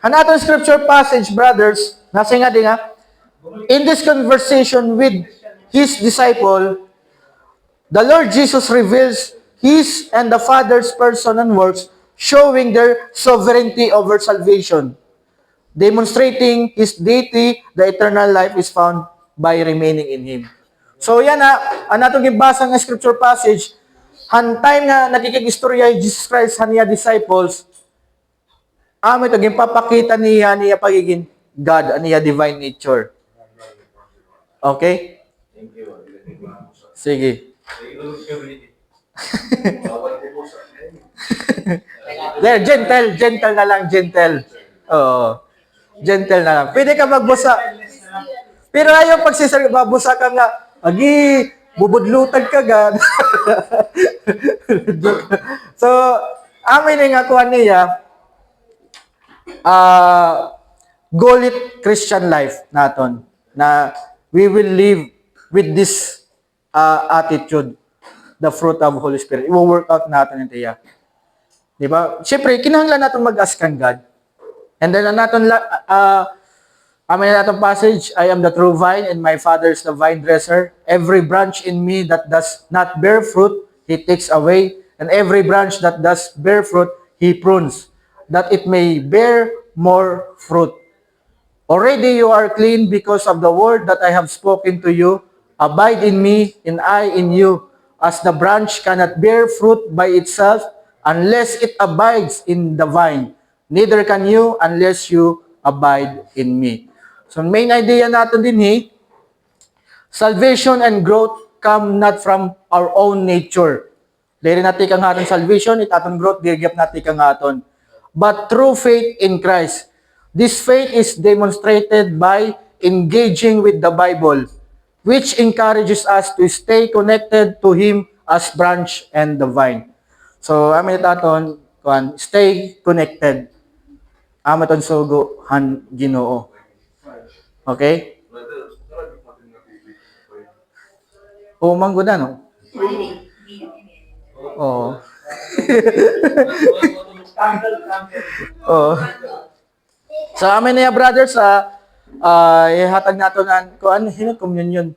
Hanaton scripture passage, brothers, nasa nga di nga, in this conversation with his disciple, the Lord Jesus reveals his and the Father's person and works, showing their sovereignty over salvation. Demonstrating his deity, the eternal life is found by remaining in him. So yan na, ang atong gibasa nga scripture passage, han time nga nakikig-istorya Jesus Christ han niya disciples, amo ito gimpapakita niya pagiging God, niya divine nature. Okay? Sige. There, gentle na lang, gentle. Oo. Gentle na lang. Pwede ka magbusa. Pero ayaw babusa ka nga, agi, bubudlutan ka gan. So, amin nga kuha niya, goal-it Christian life naton na we will live with this attitude, the fruit of Holy Spirit. I-work out natin ito ya. Diba? Siyempre, kinahanglan natin mag-ask kang God. And then, natin amin na natin passage, I am the true vine and my Father is the vine dresser. Every branch in me that does not bear fruit, He takes away. And every branch that does bear fruit, He prunes, that it may bear more fruit. Already you are clean because of the word that I have spoken to you. Abide in me, and I in you. As the branch cannot bear fruit by itself unless it abides in the vine, neither can you unless you abide in me. So main idea natin din salvation and growth come not from our own nature. Dili natin kang aton salvation, itaton growth, digap natin kang aton. But through faith in Christ. This faith is demonstrated by engaging with the Bible, which encourages us to stay connected to Him as branch and the vine. So, amin itaton, stay connected. Amaton sugo han Ginoo. Okay? O manggo na no? Oo. Oh. So amin na brothers, ihatag nato nan kuan communion.